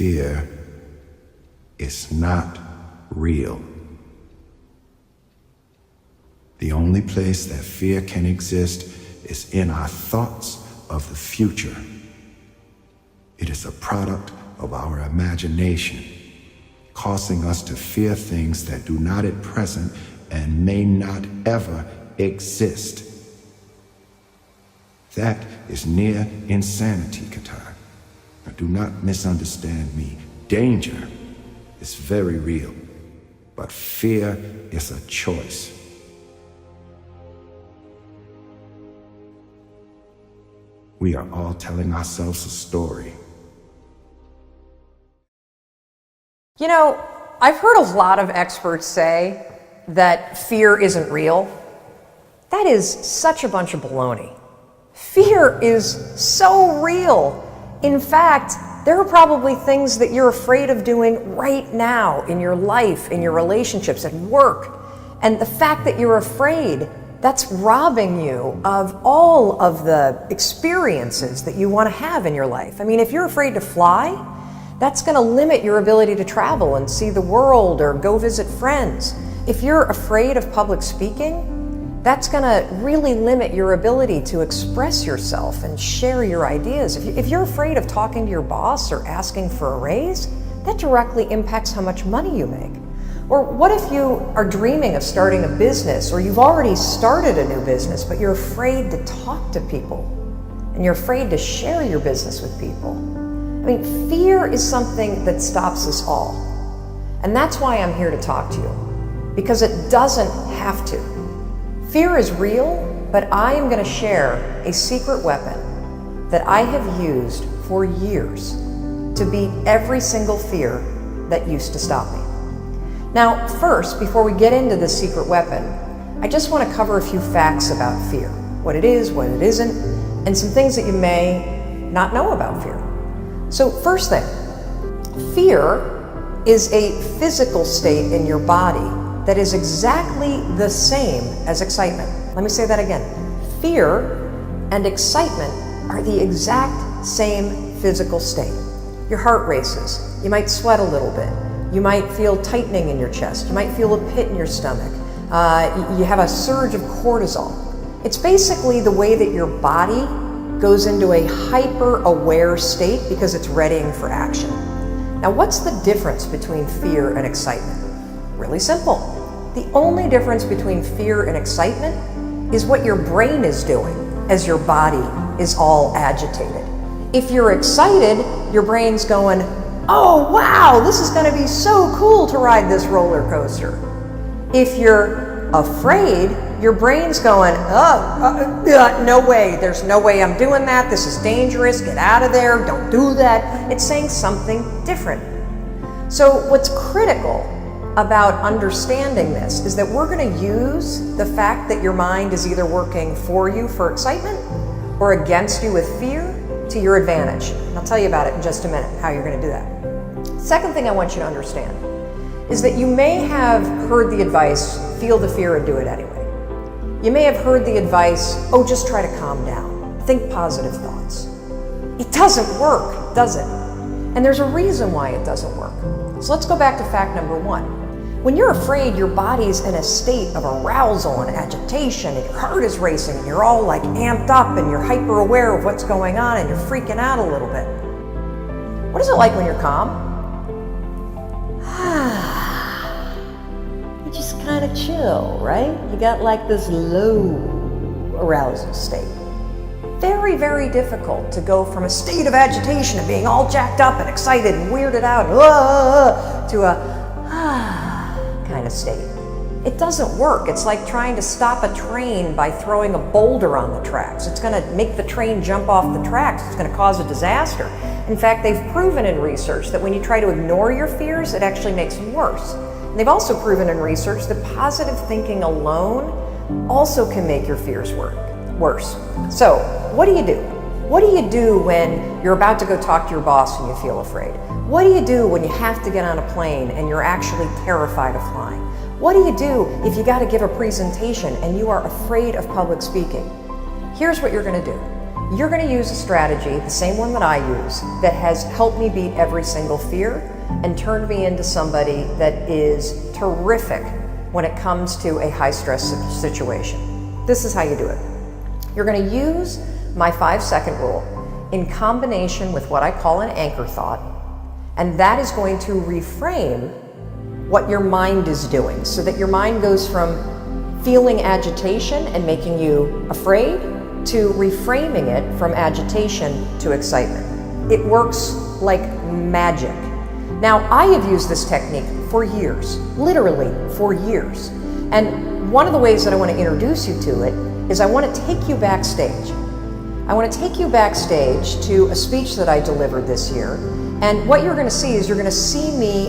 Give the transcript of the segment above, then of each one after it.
fear is not real. The only place that fear can exist is in our thoughts of the future. It is a product of our imagination, causing us to fear things that do not at present and may not ever exist. That is near insanity, Qatar. Now, do not misunderstand me. Danger is very real, but fear is a choice. We are all telling ourselves a story. You know, I've heard a lot of experts say that fear isn't real. That is such a bunch of baloney. Fear is so real. In fact, there are probably things that you're afraid of doing right now in your life, in your relationships, at work. And the fact that you're afraid, that's robbing you of all of the experiences that you want to have in your life. I mean, if you're afraid to fly, that's going to limit your ability to travel and see the world or go visit friends. If you're afraid of public speaking, that's going to really limit your ability to express yourself and share your ideas. If you're afraid of talking to your boss or asking for a raise, that directly impacts how much money you make. Or what if you are dreaming of starting a business, or you've already started a new business, but you're afraid to talk to people and you're afraid to share your business with people? I mean, fear is something that stops us all. And that's why I'm here to talk to you, because it doesn't have to. Fear is real, but I am going to share a secret weapon that I have used for years to beat every single fear that used to stop me. Now, first, before we get into this secret weapon, I just want to cover a few facts about fear. What it is, what it isn't, and some things that you may not know about fear. So first thing, fear is a physical state in your body that is exactly the same as excitement. Let me say that again. Fear and excitement are the exact same physical state. Your heart races. You might sweat a little bit. You might feel tightening in your chest. You might feel a pit in your stomach. You have a surge of cortisol. It's basically the way that your body goes into a hyper-aware state because it's readying for action. Now, what's the difference between fear and excitement? Really simple. The only difference between fear and excitement is what your brain is doing as your body is all agitated. If you're excited, your brain's going, oh wow, this is going to be so cool to ride this roller coaster. If you're afraid, your brain's going, no way, there's no way I'm doing that, this is dangerous, get out of there, don't do that. It's saying something different. So what's critical about understanding this is that we're going to use the fact that your mind is either working for you for excitement or against you with fear to your advantage. And I'll tell you about it in just a minute, how you're going to do that. Second thing I want you to understand is that you may have heard the advice, feel the fear and do it anyway. You may have heard the advice, oh, just try to calm down, think positive thoughts. It doesn't work, does it? And there's a reason why it doesn't work. So let's go back to fact number one. When you're afraid, your body's in a state of arousal and agitation, and your heart is racing, and you're all like amped up, and you're hyper aware of what's going on, and you're freaking out a little bit. What is it like when you're calm? You just kind of chill, right? You got like this low arousal state. Very, very difficult to go from a state of agitation and being all jacked up and excited and weirded out to a kind of state. It doesn't work. It's like trying to stop a train by throwing a boulder on the tracks. It's going to make the train jump off the tracks. It's going to cause a disaster. In fact, they've proven in research that when you try to ignore your fears, it actually makes them worse. And they've also proven in research that positive thinking alone also can make your fears worse. So, what do you do? What do you do when you're about to go talk to your boss and you feel afraid? What do you do when you have to get on a plane and you're actually terrified of flying? What do you do if you got to give a presentation and you are afraid of public speaking? Here's what you're going to do. you're going to use a strategy, the same one that I use, that has helped me beat every single fear and turned me into somebody that is terrific when it comes to a high-stress situation. This is how you do it. You're going to use my 5-second rule in combination with what I call an anchor thought, and that is going to reframe what your mind is doing, so that your mind goes from feeling agitation and making you afraid to reframing it from agitation to excitement. It works like magic. Now, I have used this technique for years, literally for years. And one of the ways that I want to introduce you to it is I want to take you backstage. I want to take you backstage to a speech that I delivered this year. And what you're going to see is you're going to see me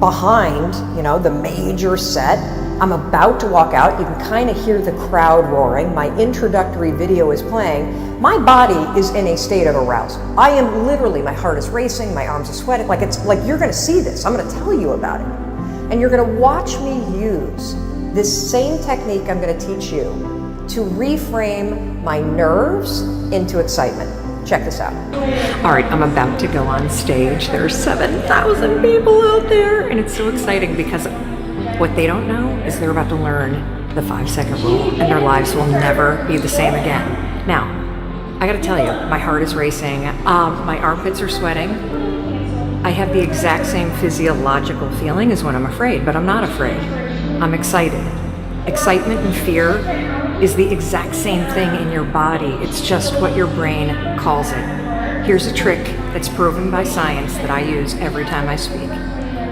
behind, the major set. I'm about to walk out. You can kind of hear the crowd roaring. My introductory video is playing. My body is in a state of arousal. I am literally, my heart is racing, my arms are sweating. Like you're going to see this. I'm going to tell you about it. And you're going to watch me use this same technique I'm going to teach you to reframe my nerves into excitement. Check this out. All right, I'm about to go on stage. There are 7,000 people out there, and it's so exciting because what they don't know is they're about to learn the 5-second rule, and their lives will never be the same again. Now, I gotta tell you, my heart is racing, my armpits are sweating. I have the exact same physiological feeling as when I'm afraid, but I'm not afraid. I'm excited. Excitement and fear is the exact same thing in your body. It's just what your brain calls it. Here's a trick that's proven by science that I use every time I speak.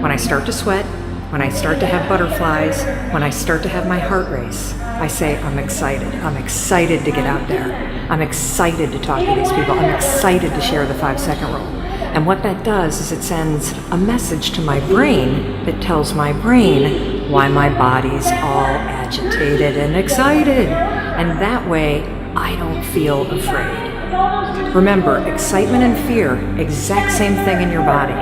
When I start to sweat, when I start to have butterflies, when I start to have my heart race, I say, I'm excited. I'm excited to get out there. I'm excited to talk to these people. I'm excited to share the 5-second rule. And what that does is it sends a message to my brain that tells my brain why my body's all agitated and excited. And that way, I don't feel afraid. Remember, excitement and fear, exact same thing in your body.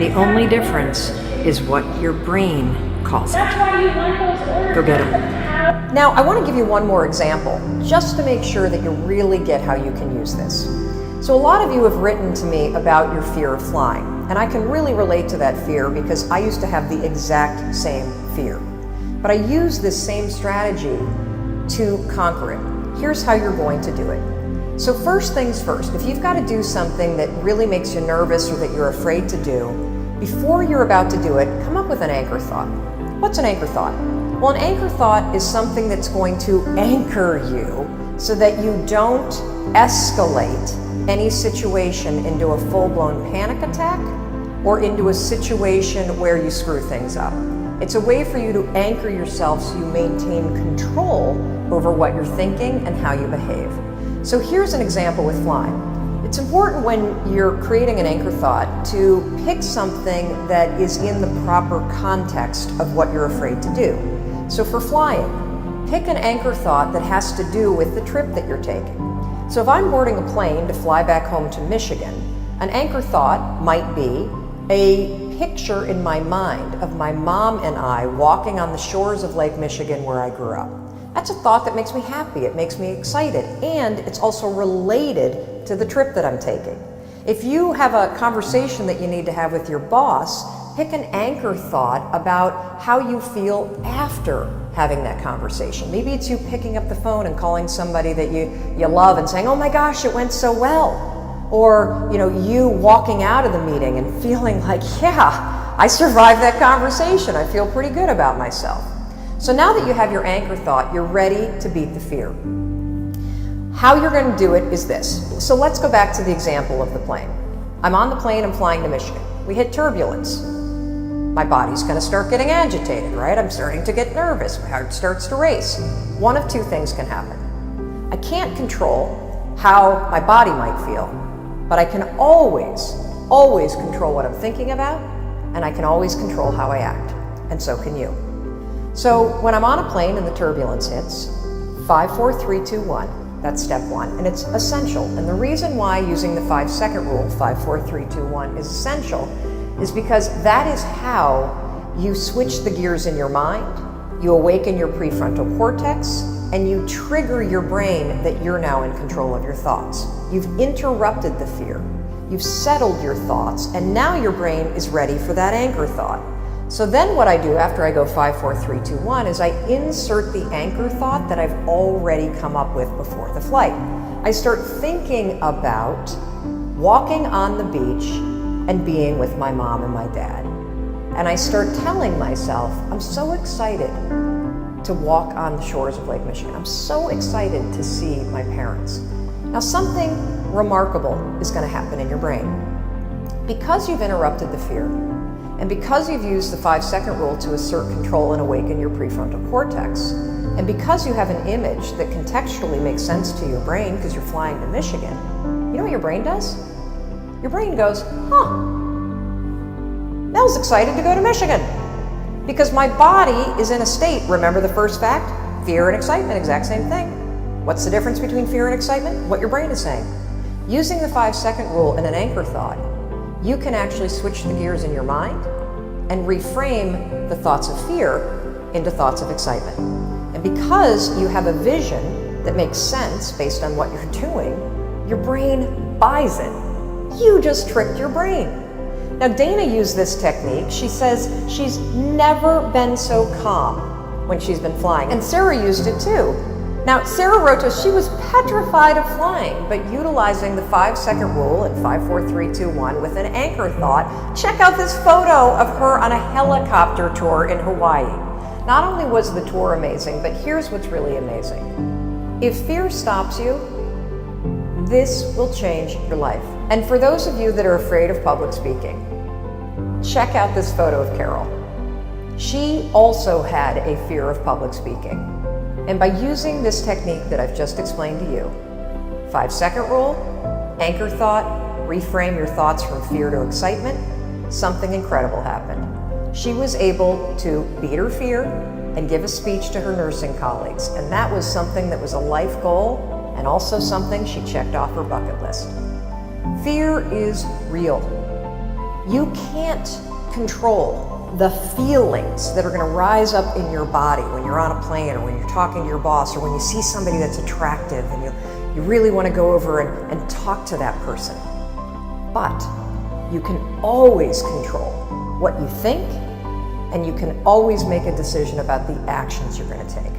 The only difference is what your brain calls it. Go get them. Now, I want to give you one more example, just to make sure that you really get how you can use this. So a lot of you have written to me about your fear of flying, and I can really relate to that fear because I used to have the exact same fear. But I use this same strategy to conquer it. Here's how you're going to do it. So first things first, if you've got to do something that really makes you nervous or that you're afraid to do, before you're about to do it, come up with an anchor thought. What's an anchor thought? Well, an anchor thought is something that's going to anchor you so that you don't escalate any situation into a full-blown panic attack or into a situation where you screw things up. It's a way for you to anchor yourself so you maintain control over what you're thinking and how you behave. So here's an example with flying. It's important when you're creating an anchor thought to pick something that is in the proper context of what you're afraid to do. So for flying, pick an anchor thought that has to do with the trip that you're taking. So if I'm boarding a plane to fly back home to Michigan, an anchor thought might be a picture in my mind of my mom and I walking on the shores of Lake Michigan where I grew up. That's a thought that makes me happy, it makes me excited, and it's also related to the trip that I'm taking. If you have a conversation that you need to have with your boss, pick an anchor thought about how you feel after having that conversation. Maybe it's you picking up the phone and calling somebody that you love and saying, oh my gosh, it went so well. Or you walking out of the meeting and feeling like, yeah, I survived that conversation. I feel pretty good about myself. So now that you have your anchor thought, you're ready to beat the fear. How you're going to do it is this. So let's go back to the example of the plane. I'm on the plane, I'm flying to Michigan. We hit turbulence. My body's going to start getting agitated, right? I'm starting to get nervous. My heart starts to race. One of two things can happen. I can't control how my body might feel, but I can always control what I'm thinking about, and I can always control how I act, and so can you. So when I'm on a plane and the turbulence hits, 5, 4, 3, 2, 1, that's step one, and it's essential. And the reason why using the 5-second rule, 5, 4, 3, 2, 1, is essential is because that is how you switch the gears in your mind, you awaken your prefrontal cortex, and you trigger your brain that you're now in control of your thoughts. You've interrupted the fear. You've settled your thoughts, and now your brain is ready for that anchor thought. So then what I do after I go 5, 4, 3, 2, 1 is I insert the anchor thought that I've already come up with before the flight. I start thinking about walking on the beach and being with my mom and my dad. And I start telling myself, I'm so excited to walk on the shores of Lake Michigan. I'm so excited to see my parents. Now something remarkable is going to happen in your brain. Because you've interrupted the fear, and because you've used the 5-second rule to assert control and awaken your prefrontal cortex, and because you have an image that contextually makes sense to your brain because you're flying to Michigan, you know what your brain does? Your brain goes, Mel's excited to go to Michigan because my body is in a state, remember the first fact? Fear and excitement, exact same thing. What's the difference between fear and excitement? What your brain is saying. Using the 5-second rule and an anchor thought, you can actually switch the gears in your mind and reframe the thoughts of fear into thoughts of excitement. And because you have a vision that makes sense based on what you're doing, your brain buys it. You just tricked your brain. Now, Dana used this technique. She says she's never been so calm when she's been flying. And Sarah used it too. Now, Sarah wrote to us, she was petrified of flying, but utilizing the 5-second rule in 5, 4, 3, 2, 1 with an anchor thought, check out this photo of her on a helicopter tour in Hawaii. Not only was the tour amazing, but here's what's really amazing. If fear stops you, this will change your life. And for those of you that are afraid of public speaking, check out this photo of Carol. She also had a fear of public speaking. And by using this technique that I've just explained to you, 5-second rule, anchor thought, reframe your thoughts from fear to excitement, something incredible happened. She was able to beat her fear and give a speech to her nursing colleagues. And that was something that was a life goal and also something she checked off her bucket list. Fear is real. You can't control the feelings that are going to rise up in your body when you're on a plane or when you're talking to your boss or when you see somebody that's attractive and you really want to go over and talk to that person. But you can always control what you think, and you can always make a decision about the actions you're going to take.